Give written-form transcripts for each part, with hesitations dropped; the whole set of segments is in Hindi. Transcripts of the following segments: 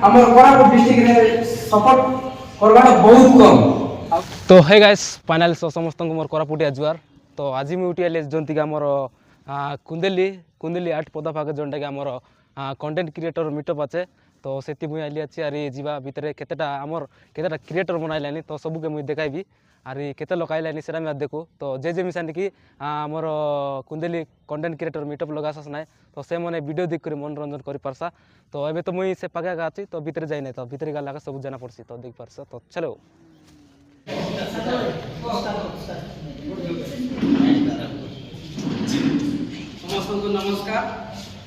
हमर कोरापुट डिस्ट्रिक्ट रे सपोर्ट करबाटा बहुत कम। तो हे गाइस फाइनल समस्त मोर कोरापुटिया जुआर। तो आज मुझे उठी जंती आमर कुंदेली कुंदेली आर्ट पदा पाके जोटा कि आमर कंटेंट क्रिएटर मीटअप अच्छे। तो से मुझे आइली अच्छी आरी जीवा भितर केतेटा आमर केतेटा क्रिएटर बनाइलानी तो सबके मुझे देखाइबी आरी केते लोक आइलानी सेटा मैं देखू। तो जे मिशानी कि आमर कुंदेली कंटेंट क्रिएटर मीटअप लगासास ना तो से मैंने वीडियो देख कर मनोरंजन कर पारसा। तो एबे तो मुझे से पागे अच्छी तो भितर जाए ना तो भितर गला सब जाना पड़सी तो देख पारसा। तो चलो समस्त नमस्कार।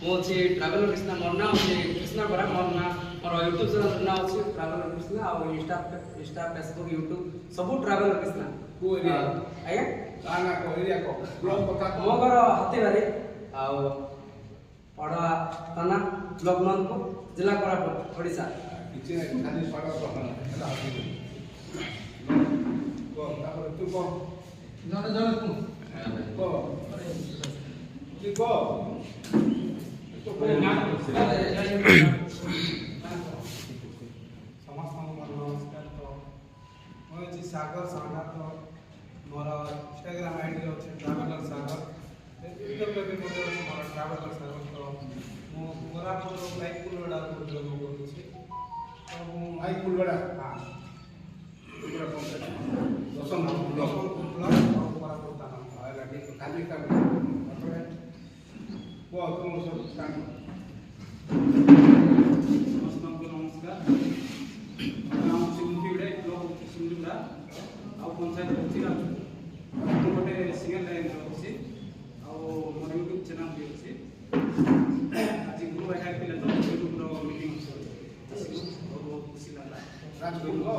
मुझे ट्रावेलर कृष्णा मोर ना कृष्णा बरा मोर ना मोर यूट्यूब चैनल ना अछि ट्रावेलर कृष्णा और इंस्टा फेसबुक यूट्यूब सब ट्रावेलर कृष्णा को एरिया आया गाना को एरिया को ब्लॉग पका मोगर हाथीबारी आ पड़ा थाना ब्लॉक नंदपुर जिला कोरापुट ओडिशा किछि खाली स्वागत करना है को तापर तू को जने जने तू को तो को ना समस्त नमस्कार। तो मैं जी सागर सागर तो मोर इंस्टाग्राम आईडी अछि ट्रैवलर सागर यूट्यूब पे भी मोर ट्रैवलर सागर। तो मो मोरा को लाइक कुलडा को जोग अछि तो लाइक कुलडा हां पूरा कॉन्टेक्ट दसम ब्लॉग पूरा करता ना आला ठीक खाली का अपने वो तुम सब काम समस्त नमस्कार। नाम सिंधुडे ब्लॉग सिंधुडा आ पंचायत चिरा तो गोटे सिंगल लाइन अछि आ मोर यूट्यूब चैनल भी अछि आज गुरु भाई पिला तो यूट्यूब रो मीटिंग अछि बहुत खुशी लागला राजगुरु को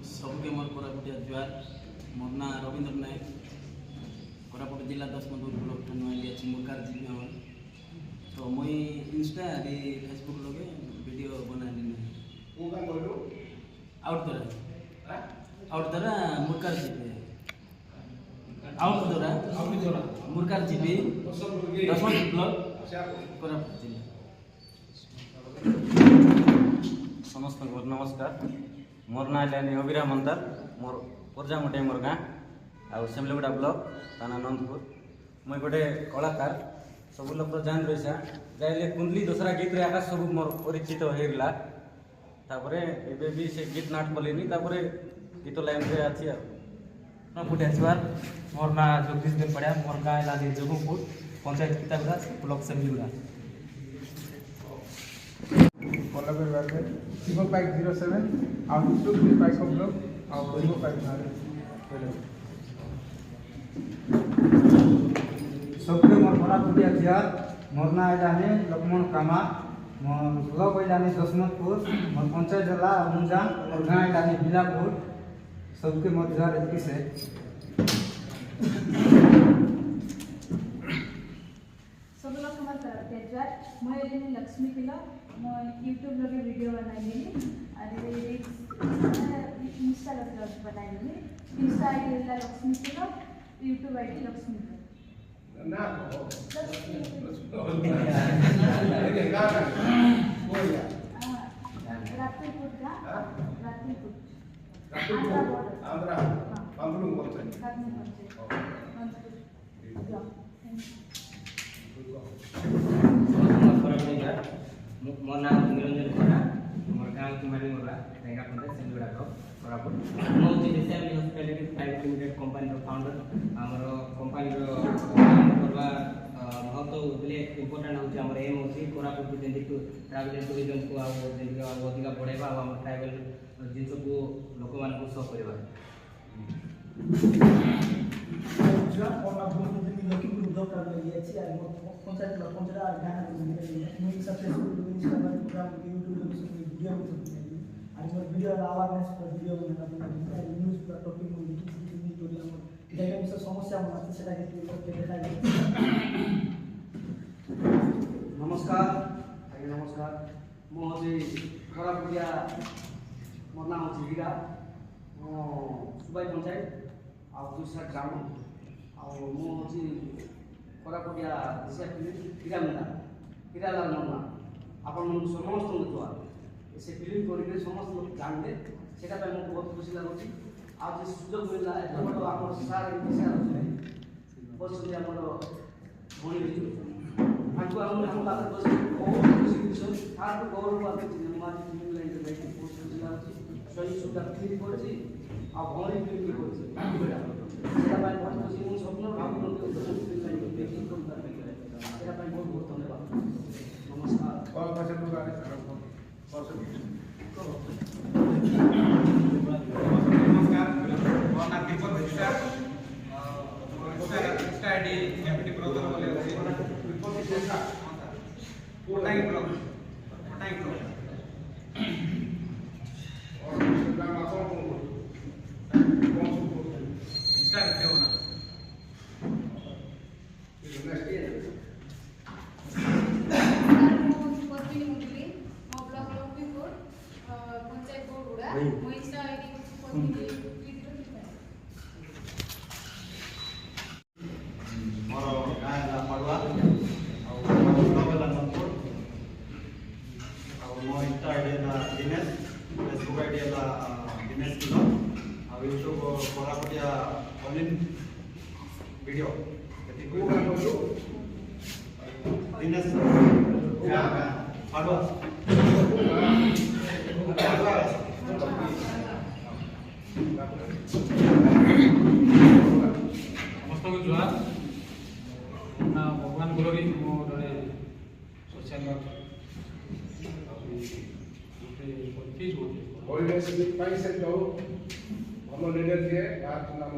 सबके मोर कोरापुटिया जुआर। मोर ना रविंद्र नायक कोरापुट जिला 10 मधुर ब्लॉक थाना अछि मुरकार जिला हमर। तो मुई इंस्टा रे फेसबुक लगे वीडियो बनाली नहीं को का बोलो आउट दरा मुरकार जिले आउट दरा मुरकार जिले 10 मधुर ब्लॉक कोरापुट जिला। समस्त नमस्कार। मोर ना है अभिराम अंतर मोर परजामुटे मोर गाँ आउ सेमलेगुड़ा ब्लॉक थाना नंदपुर। मुई गोटे कलाकार सब लोग तो जान रही जाइले कुंडली दूसरा गीत रे आकाश सब मोर परिचित होइला तापरे एबे भी से गीत नाट बोलेनी तापरे गीत लाइन रे अछि ना फुटे छुआर। मोर ना जगदीश दिन पड़िया मोर गाँ लागे जगुपुर पंचायत किताबरा ब्लॉक सेमलेगुड़ा। फॉलो करबे शिव पाइक 07 और यूट्यूब भी पाइक ब्लॉग और शिव पाइक पहले सबके मोर कोरापुटिया जियार। मोर ना जाने लक्ष्मण कामा मोर ब्लॉग जाने दशमतपुर मोर पंचायत जिला मुंजा और गाँव जाने बिलापुर। सबके मोर जियार एतकी से सब लोग हमारे कोरापुटिया जियार। मैं एलिनी लक्ष्मी पिला मैं यूट्यूब लगे वीडियो बनाइली अरे इंस्टा लगे बनाइली इंस्टा आईडी लक्ष्मी पिला यूट्यूब आईडी लक्ष्मी पिला ना रात्रिपुर का रात्रिपुर आंध्रा बांगलुरु बोलते मोर नाम निरंजन खरा मोर गाँव कुमारी मोरा रेगा पंचायत सेंदुड़ा ब्लॉक कोरापुट। मो जे family hospitality private limited company रो फाउंडर हमर कंपनी रो करवा महत्व बोले इंपोर्टेंट होची हमर एम होची कोरापुट को जेंति ट्रैवल टूरिज्म को आ जेंति अधिक बढ़ाइबा आ हमर ट्रैवल जिंस को लोक मान को शो करबा जो कोना बहुत दिन लकी को दो कर लिया छी आ पंचायत गाना मुई सबसे इंस्टाग्राम प्रोग्राम यूट्यूब पे सब वीडियो और मोर वीडियो अवेयरनेस पर वीडियो बना न्यूज़ पर टॉपिक में स्टोरी हम देखा विषय समस्या मन सेटा के देखा। नमस्कार आगे नमस्कार। मो जे कोरापुटिया मोर नाम अछि हीरा मो सुबाई पंचायत आ दूसरा ग्राम आ मो अछि କୋରାପୁଟିଆ ଦେଶିଆ ଫିଲ୍ମ ହୀରାଲାଲ ନନା ଆପଣମାନଙ୍କୁ ସମସ୍ତଙ୍କୁ ଜୁହାର ସେ ଫିଲ୍ମ କରିକି ସମସ୍ତ ଲୋକ ଜାଣିବେ ସେଇଟା ପାଇଁ ମୁଁ ବହୁତ ଖୁସି ଲାଗୁଛି ଆଉ ଯେ ସୁଯୋଗ ମିଳିଲା ଏତେ ବଡ଼ ଆମର ସାର୍ ସାର୍ ବସୁଛନ୍ତି ଆମର ଭଉଣୀ ତାଙ୍କୁ ଆମ ପାଖରେ ବସି ବହୁତ ଖୁସି କରିଛନ୍ତି ତାଠୁ ଗୌରବ ଆସୁଛି ମୁଁ ଆଜି ଫିଲ୍ମ ଲାଇନ୍ରେ ଯାଇକି ବହୁତ ଖୁସି ଲାଗୁଛି ସ୍ୱୟଂ ସୁଦ୍ଧା ଫିଲ୍ମ କରିଛି ଆଉ ଭଉଣୀ ଫିଲ୍ମ କରିଛି ସେଇଟା ପାଇଁ ବହୁତ ଖୁସି ମୁଁ ସ୍ୱପ୍ନ ଭାବୁନଥିଲି ଫିଲ୍ମ ଲାଇନ୍ରେ ଦେଖିକି କରିପାରିବି ସେଇଟା ପାଇଁ ବହୁତ ବହୁତ ଧନ୍ୟବାଦ ନମସ୍କାର नमस्कार मोर नाम दीपक विश्वास गोटे इंस्टा आईडी कैपिटी ब्रदर बोले अछि कोटाई ब्लॉग इंस्टा रखते हो ना ମୋର ଗାଁ ହେଲା ପାଡ଼ୁଆ ଆଉ ବ୍ଲକ୍ ହେଲା ନନ୍ଦପୁର ଆଉ ମୋ ଇନ୍ଷ୍ଟା ଆଇଡି ହେଲା ଦିନେଶ ଫେସବୁକ୍ ଆଇଡି ହେଲା ଦିନେଶ କିଲୋ ଆଉ ୟୁଟ୍ୟୁବ୍ କୋରାପୁଟିଆ ଅଲିନ୍ ଭିଡ଼ିଓ ଦିନେଶ ପାଡ଼ୁଆ ସମସ୍ତଙ୍କୁ ଜୁହାର ନା ଭଗବାନ ଗୁରୁବି ମୁଁ ଜଣେ ସୋସିଆଲ ପରିବେଶ ପାଇଁ ସେ ଯୋଉ ଭଲ ଲିଡର ଥିଲେ ତାର ନାମ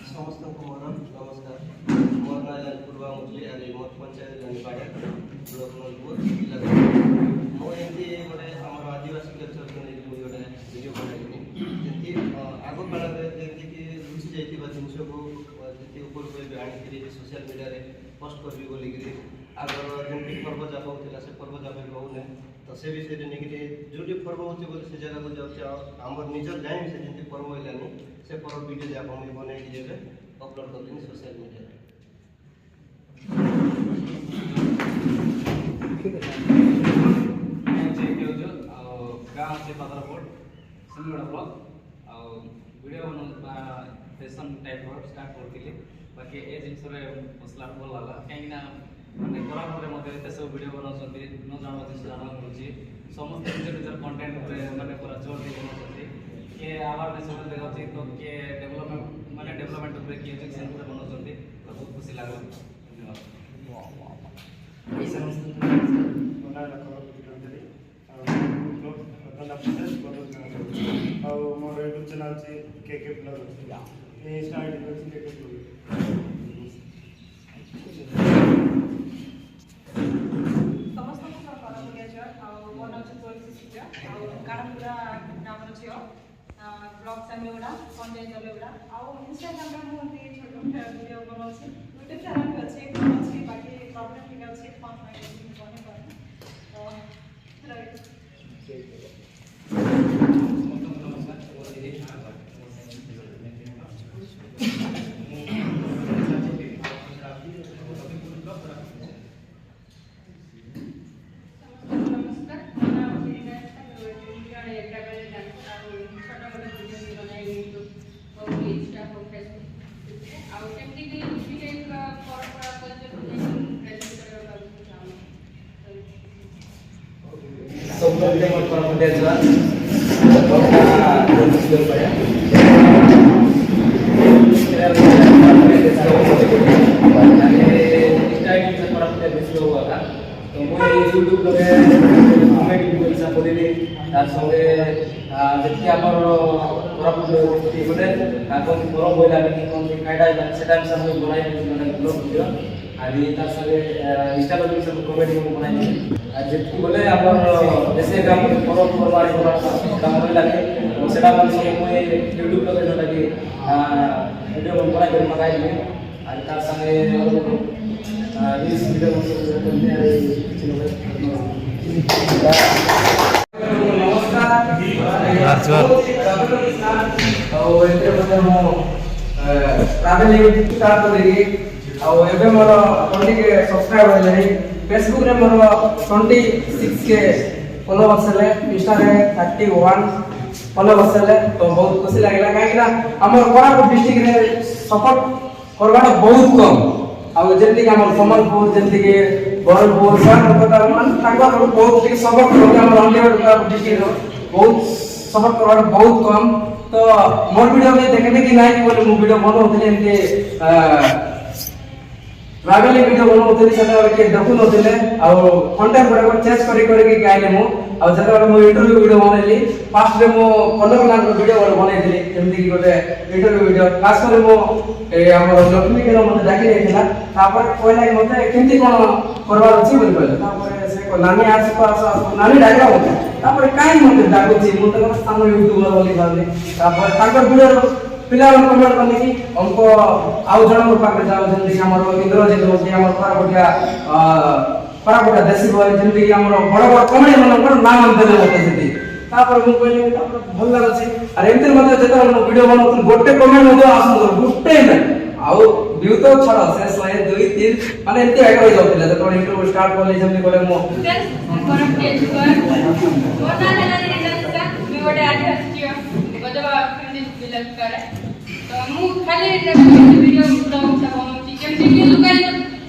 ସମସ୍ତଙ୍କୁ ମୋର ନମସ୍କାର ମୋର ନାଁ ପୂର୍ବା ମୁଚଲି ଆଜି ମୋର ପଞ୍ଚାୟତ ଜାଣିପାଡ଼େ ବ୍ଲକ ନନ୍ଦପୁର ଜିଲ୍ଲା ମୁଁ ଏମିତି ଗୋଟେ ଆମର ଆଦିବାସୀ କଲଚରକୁ ନେଇକି ମୁଁ ଗୋଟେ ଭିଡ଼ିଓ ବନାଇଥିଲି ଯେମିତି ଆଗ କାଳରେ ଯେମିତିକି ଲୁଚି ଯାଇଥିବା ଜିନିଷକୁ ଯେମିତି ଉପରକୁ ଏବେ ଆଣିକିରି ସୋସିଆଲ ମିଡ଼ିଆରେ ପୋଷ୍ଟ କରିବି ବୋଲିକିରି ଆଗର ଯେମିତି ପର୍ବ ଯାପ ହେଉଥିଲା ସେ ପର୍ବ ଯାପ ହେଉନି ତ ସେ ବିଷୟରେ ନେଇକିରି ଯେଉଁଠି ପର୍ବ ହେଉଛି ବୋଲି ସେ ଜାଗାକୁ ଯାଉଛି ଆଉ ଆମର ନିଜର ଜାଣି ସେ ଯେମିତି ପର୍ବ ହେଲାନି ସେ ପର୍ବ ଭିଡ଼ିଓ ଯାକ ମୁଁ ବନେଇକି ଏବେ ଅପଲୋଡ଼ କରିଥିଲି ସୋସିଆଲ ମିଡ଼ିଆରେ ଆଉ ଗାଁ ଅଛି ପାଦରପୁର ସିଲଗଡ଼ା ବ୍ଲକ୍ ଆଉ ଭିଡ଼ିଓ ବନାଇବା ଫ୍ୟାସନ୍ ଟାଇପ୍ର ଷ୍ଟାର୍ଟ କରିଥିଲି ବାକି ଏ ଜିନିଷରେ ମସଲା ଭଲ ଲାଗଲା କାହିଁକିନା ମାନେ କୋରାପୁଟରେ ମଧ୍ୟ ଏତେ ସବୁ ଭିଡ଼ିଓ ବନାଉଛନ୍ତି ନ ଜାଣିବା ଜିନିଷ ଜାଣିବାକୁ ମିଳୁଛି ସମସ୍ତେ ନିଜ ନିଜର କଣ୍ଟେଣ୍ଟ ଉପରେ ମାନେ ପୁରା ଜୋର ଦେଇ ବନାଉଛନ୍ତି କିଏ ଆୱାରନେସ୍ ଉପରେ ଦେଖାଉଛି ତ କିଏ ଡେଭଲପମେଣ୍ଟ ଉପରେ କିଏ ଏଜୁକେସନ୍ ଉପରେ ବନାଉଛନ୍ତି ତ ବହୁତ ଖୁସି ଲାଗିଲା ଆଉ ମୋର ୟୁଟ୍ୟୁବ୍ ଚ୍ୟାନେଲ୍ ଅଛି କେ ବ୍ଲଗ୍ ଅଛି ଇନ୍ଷ୍ଟା ଆଇଡି ଅଛି କେ ବ୍ଲଗ୍ ସମସ୍ତଙ୍କୁ ମୋର କୋରାପୁଟିଆ ଝିଅ ଆଉ ମୋ ନାଁ ହେଉଛି ତୁଳସୀ ସୂର୍ଯ୍ୟ ଆଉ କାଣପୁରା ଗ୍ରାମର ଝିଅ ବ୍ଲକ୍ ସାମିଗୁଡ଼ା ପଞ୍ଚାୟତ ଜଲେଗୁଡ଼ା ଆଉ ଇନଷ୍ଟାଗ୍ରାମରେ ମୁଁ ଏମିତି ଛୋଟ ଛୋଟ ଭିଡ଼ିଓ ବନାଉଛି ୟୁଟ୍ୟୁବ୍ ଚ୍ୟାନେଲ୍ ବି ଅଛି ଅଛି ବାକି ପ୍ରୋବ୍ଲେମ୍ ଟିକେ ଅଛି କ'ଣ ପାଇଁ ବନେଇ ପାରୁନି ତ ରହିଲି ସବୁବେଳେ ମୋର କୋରାପୁଟିଆ ଝିଅ यूट्यूब लगे कमेडी वीडियो सब बोलिले तार संगे जेति हमर कोरापुट बोले कोन परम बोला कि कोन कायदा सेटा सब बनाई माने ब्लॉग वीडियो आदि तार संगे इंस्टाग्राम में सब कमेडी में बनाई जेति बोले हमर देशे ग्राम परम परवार काम लागे सेटा मन सब मैं यूट्यूब लगे लगे वीडियो बनाई कर मगाई आदि तार संगे रील्स वीडियो ଆଉ ଏଥିରେ ମଧ୍ୟ ମୁଁ ଟ୍ରାଭେଲିଂ ଷ୍ଟାର୍ଟ କରିକି ଆଉ ଏବେ ମୋର 20K ସବସ୍କ୍ରାଇବ୍ ହେଲେଣି। ଫେସବୁକ୍ରେ ମୋର 26K ଫଲୋवर्स ହେଲେ, ଇନଷ୍ଟାରେ 31 ଫଲୋवर्स ହେଲେ। ତ ବହୁତ ଖୁସି ଲାଗିଲା କାହିଁକିନା ଆମର କୋରାପୁଟ ଡିଷ୍ଟ୍ରିକ୍ଟରେ ସପୋର୍ଟ କରବାଟା ବହୁତ କମ୍। ଆଉ ଯେମିତିକି ଆମର ସମ୍ବଲପୁର, ଯେମିତିକି ବରହମପୁର, ମାନେ ତାଙ୍କର ବହୁତ ଟିକେ ସପୋର୍ଟ କରନ୍ତି। ଆମର ଅଣ୍ଡିଗଡ଼ କୋରାପୁଟ ଡିଷ୍ଟ୍ରିକ୍ଟର ବହୁତ ସପୋର୍ଟ କରବାଟା ବହୁତ କମ୍। ତ ମୋର ଭିଡ଼ିଓ ବି ଦେଖିବେ କି ନାହିଁ ବୋଲି ମୁଁ ଭିଡ଼ିଓ ବନାଉଥିଲି, ଏମିତି ट्रावेलिंग वीडियो बनाउଥିଲି ସେତେବେଳେ କିଏ ଦେଖୁନଥିଲେ। ଆଉ କଣ୍ଟେଣ୍ଟ ଗୁଡ଼ାକ ଚେଞ୍ଜ କରିକି ଗାଇଲି ମୁଁ। ଆଉ ଯେତେବେଳେ ମୁଁ ଇଣ୍ଟରଭ୍ୟୁ ଭିଡ଼ିଓ ବନେଇଲି, ଫାର୍ଷ୍ଟରେ ମୁଁ କନକନାଥର ଭିଡ଼ିଓ ଗୋଟେ ବନେଇଥିଲି, ଯେମିତିକି ଗୋଟେ ଇଣ୍ଟରଭ୍ୟୁ ଭିଡ଼ିଓ। ଖାସ୍ କରି ମୁଁ ଆମର ଲକ୍ଷ୍ମୀ କେନ ମୋତେ ଡାକି ନେଇଥିଲା। ତାପରେ କହିଲା କି ମୋତେ କେମିତି କ'ଣ କରବାର ଅଛି ବୋଲି କହିଲେ। ତାପରେ ସେ ନାନୀ ଆସ ନାନୀ ଡାକିଲା ମୋତେ। ତାପରେ କାହିଁକି ମୋତେ ଡାକୁଛି, ମୁଁ ତ ଗୋଟେ ସାନ ୟୁଟ୍ୟୁବର ବୋଲି ଭାବିଲି। ତାପରେ ତାଙ୍କର ଭିଡ଼ିଓ ପିଲାମାନେ କମେଣ୍ଟ କଲେ କି ଅଙ୍କ ଆଉ ଜଣଙ୍କ ପାଖରେ ଯାଉ, ଯେମିତିକି ଆମର ଇନ୍ଦ୍ରଜିତ ହେଉଛି, ଆମର କୋରାପୁଟିଆ ଦେଶୀ ବୟ, ଯେମିତିକି ଆମର ବଡ଼ ବଡ଼ କମେଡ଼ି ମାନଙ୍କର ନାଁ ଦେଲେ ମୋତେ ସେଠି। ତାପରେ ମୁଁ କହିଲି ତାପରେ ଭଲ ଲାଗୁଛି। ଆରେ ଏମିତି ମଧ୍ୟ ଯେତେବେଳେ ମୁଁ ଭିଡ଼ିଓ ବନାଉଥିଲି ଗୋଟେ କମେଣ୍ଟ ମଧ୍ୟ ଆସୁନଥିଲା, ଗୋଟେ ନାହିଁ। ଆଉ ଭିଉ ତ ଛାଡ଼, ସେ 100, 2, 3 ମାନେ ଏମିତି ଆଗ ରହିଯାଉଥିଲା। ଯେତେବେଳେ ଇଣ୍ଟରଭ୍ୟୁ ଷ୍ଟାର୍ଟ କଲି, ଯେମିତି ଗୋଟେ ମୁଁ ମୁଁ ଖାଲି ଭିଡ଼ିଓ ବନାଉଛି, ଯେମିତିକି ଲୋକାଲ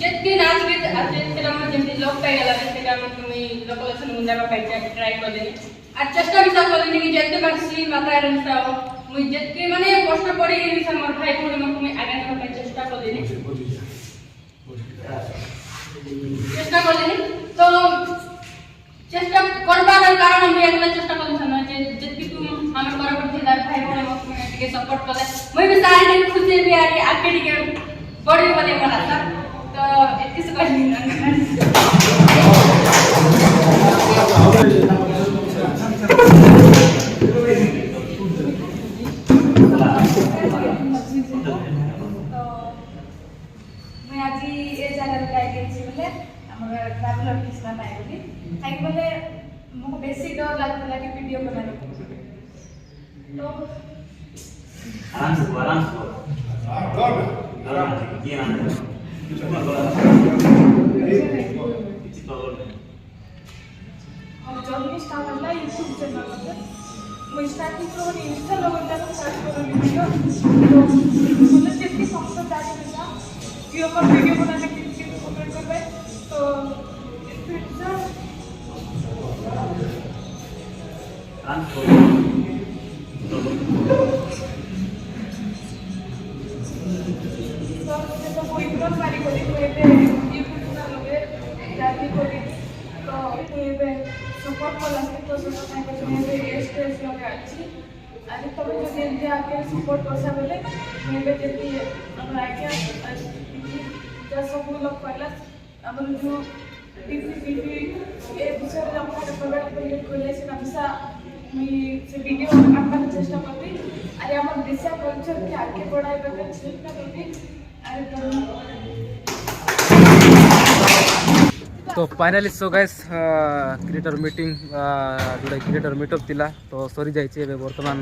ଯେତିକି ନାଚ ଗୀତ ଆସେ ସେଟା ମୋର ଯେମିତି ଲୋପ ପାଇଗଲା, ସେଟା ମୁଇଁ ଲୋକଲୋଚନ ମୁଁ ଦେବା ପାଇଁ ଟ୍ରାଏ କଲିନି। আর চেষ্টা বিশা কলিনি কি যেতে পারছি মাথায় রাখতে মুই যেতে মানে কষ্ট পড়ি গেছি আমার ভাই ভଉଣୀ ମାନଙ୍କୁ মুই আগে নেওয়া ପାଇଁ চেষ্টা কলিনি তো চেষ্টা করবার কারণ আমি একলা চেষ্টা করছি না যে যেতে তুমি আমার বরাবর ଥିଲା ভাই ভଉଣୀ ମାନଙ୍କୁ ଟିକେ সপোর্ট কলে মুই ବି ସାରି খুশি ବି আগে ଟିକେ বড়ি বলে মন আশা তো এতিস কইনি না आज ये जगह बोले ट्रावेलर किसना पाए बोली कहीं बोले मुझे बेसी डर लगता कि वीडियो बनाने तो आराम से जर्नी स्टार्ट होला यूट्यूब चैनल पे मैं स्टार्टिंग तो इंस्टा लगता है सर्च करो वीडियो तो मतलब जितनी समझ जाती है ना कि ऊपर वीडियो बनाने के लिए कमेंट करबे तो इनफ्लुएंसर तो कोई इग्नोर मारी कोली तो एबे यूट्यूब ना लगे जाती कोली तो एबे सपोर्ट कला तो सपोर्ट नहीं करते एबे स्टेज लगे अच्छी अरे तबे जो जेंते आके सपोर्ट करसा बोले एबे जेती हम आके जब सब लोग पहला हमर जो टीवी ए विषय रे हम प्रोवाइड करले कोले से हमसा मैं से वीडियो आपन चेष्टा करबी अरे हमर देशिया कल्चर के आगे बढ़ाइबे के चेष्टा करबी अरे तो finally so guys creator meeting जोटा क्रिएटर मीटअप थिला तो सरी जाइए बर्तमान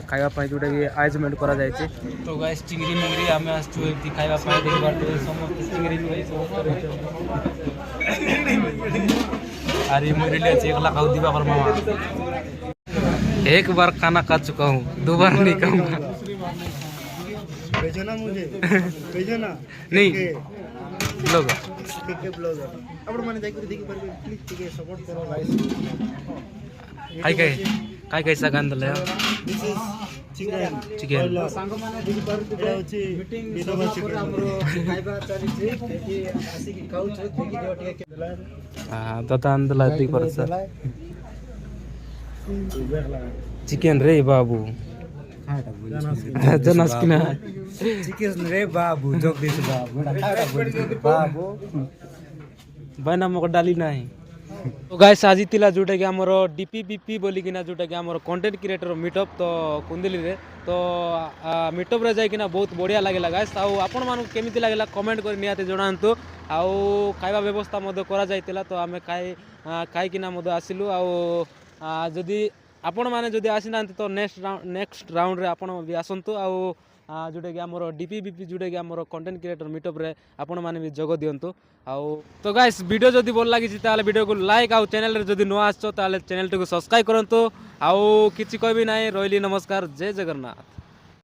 खाइबा पाई जोटा कि आयोजमेंट करा जाइए तो गाइस चिंगरी मिंगरी आम आसु खाइबा पाई देख पारे समस्त चिंगरी मिंगरी सब अरे मुझे अच्छे एकला खाऊ दीवा पर मामा एक बार खाना खा चुका हूँ दोबारा नहीं खाऊंगा भेजो ना मुझे भेजो ना नहीं लोग के ब्लॉगर आपण माने जाई कर देखि परबे प्लीज टिके सपोर्ट करो गाइस काय कैसा गंदल है दिस इज चिकन सांग माने देखि परबे होची मीटिंग विधवा चिकन हमरो खाइबा चली छी कि आसी कि खाउ छ देखि देव टिके हां दादा अंदला देखि पर चिकन रे बाबू जनस किना चिकन रे बाबू जगदीश बाबू बाबू बना मको डाली नहीं तो गाइस आज थिला जोटा कि हमर डीपीबीपी बोली किना जोटा कि हमर कंटेंट क्रिएटर मीटअप तो कुंदली रे तो मीटअप रे जाय किना बहुत बढ़िया लागला गाइस आ आपण मानु केमिति लागला कमेंट कर नियाते जणांतु आ खाइबा व्यवस्था मधे करा जायतिला तो आमे खाइ किना मधे आसिलु आ जदी आपण मैंने जदि आसी ना तो नेक्स्ट राउंड रे आपण भी आसतु आउ जोटा कि आमर डीपीबीपी जोटा कि आमर कंटेंट क्रिएटर मीटअप रे आपण मैंने भी जोग दिंतु आउ तो गाइस वीडियो जदि भल लगी ताले वीडियो को लाइक आउ चैनल रे जदि नुआ आछो ताले चैनल को सब्सक्राइब करंतु आउ किछि कहबी नाही रहली नमस्कार जय जगन्नाथ।